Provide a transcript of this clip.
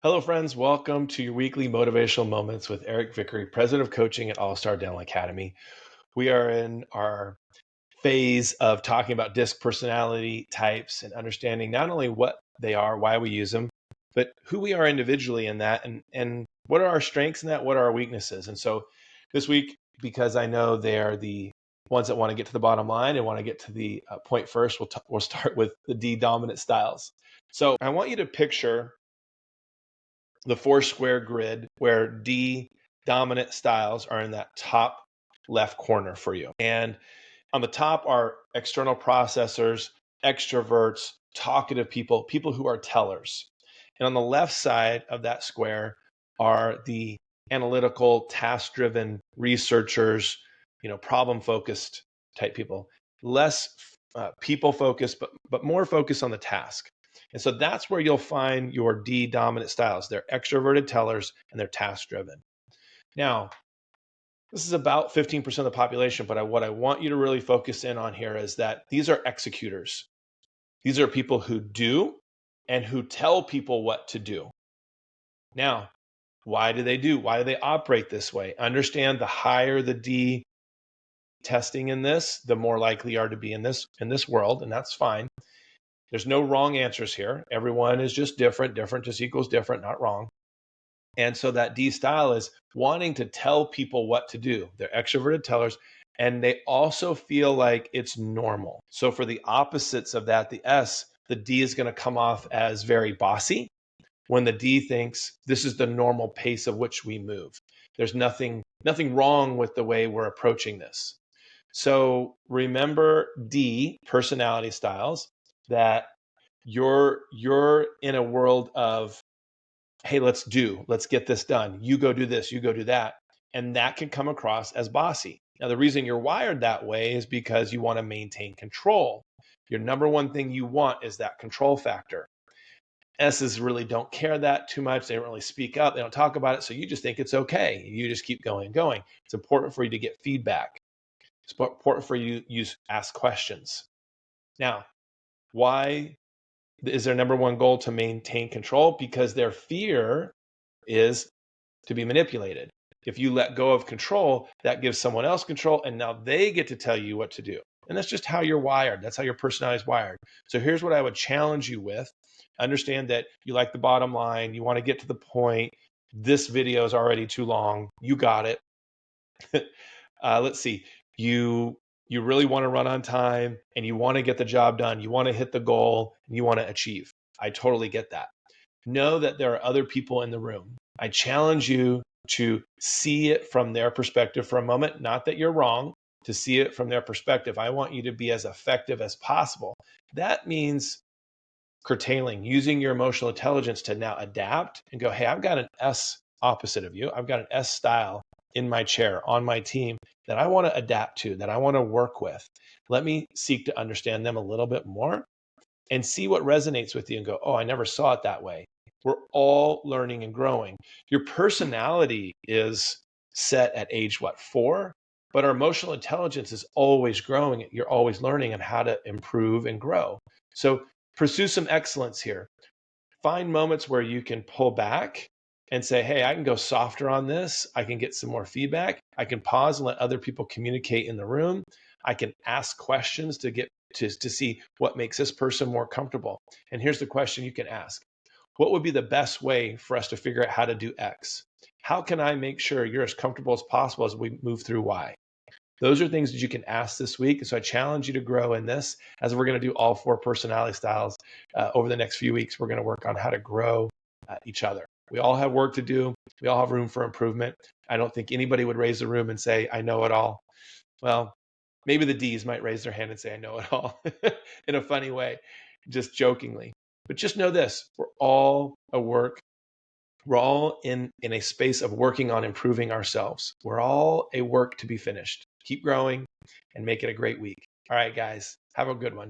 Hello, friends. Welcome to your weekly motivational moments with Eric Vickery, president of coaching at All Star Dental Academy. We are in our phase of talking about DiSC personality types and understanding not only what they are, why we use them, but who we are individually in that and what are our strengths in that, what are our weaknesses. And so this week, because I know they are the ones that want to get to the bottom line and want to get to the point first, we'll start with the D dominant styles. So I want you to picture the four square grid where D dominant styles are in that top left corner for you. And on the top are external processors, extroverts, talkative people, people who are tellers. And on the left side of that square are the analytical, task-driven researchers, problem-focused type people. Less people-focused, but more focused on the task. And so that's where you'll find your D dominant styles. They're extroverted tellers and they're task-driven. Now, this is about 15% of the population, but what I want you to really focus in on here is that these are executors. These are people who do and who tell people what to do. Now, why do they do? Why do they operate this way? Understand the higher the D testing in this, the more likely you are to be in this world, and that's fine. There's no wrong answers here. Everyone is just different. Different just equals different, not wrong. And so that D style is wanting to tell people what to do. They're extroverted tellers, and they also feel like it's normal. So for the opposites of that, the S, the D is going to come off as very bossy when the D thinks this is the normal pace of which we move. There's nothing wrong with the way we're approaching this. So remember D personality styles, that you're in a world of, hey, let's get this done. You go do this, you go do that. And that can come across as bossy. Now, the reason you're wired that way is because you want to maintain control. Your number one thing you want is that control factor. S's really don't care that too much. They don't really speak up. They don't talk about it. So you just think it's okay. You just keep going and going. It's important for you to get feedback. It's important for you to ask questions. Now, why is their number one goal to maintain control? Because their fear is to be manipulated. If you let go of control, that gives someone else control, and now they get to tell you what to do. And that's just how you're wired. That's how your personality is wired. So here's what I would challenge you with. Understand that you like the bottom line. You want to get to the point. This video is already too long. You got it. Let's see. You really want to run on time and you want to get the job done. You want to hit the goal and you want to achieve. I totally get that. Know that there are other people in the room. I challenge you to see it from their perspective for a moment. Not that you're wrong, to see it from their perspective. I want you to be as effective as possible. That means curtailing, using your emotional intelligence to now adapt and go, hey, I've got an S opposite of you. I've got an S style in my chair, on my team, that I want to adapt to, that I want to work with. Let me seek to understand them a little bit more and see what resonates with you and go, oh, I never saw it that way. We're all learning and growing. Your personality is set at age, 4? But our emotional intelligence is always growing. You're always learning on how to improve and grow. So pursue some excellence here. Find moments where you can pull back and say, hey, I can go softer on this. I can get some more feedback. I can pause and let other people communicate in the room. I can ask questions to get to see what makes this person more comfortable. And here's the question you can ask. What would be the best way for us to figure out how to do X? How can I make sure you're as comfortable as possible as we move through Y? Those are things that you can ask this week. So I challenge you to grow in this, as we're going to do all 4 personality styles over the next few weeks. We're going to work on how to grow each other. We all have work to do. We all have room for improvement. I don't think anybody would raise the room and say, I know it all. Well, maybe the D's might raise their hand and say, I know it all in a funny way, just jokingly. But just know this, we're all in a space of working on improving ourselves. We're all a work to be finished. Keep growing and make it a great week. All right, guys, have a good one.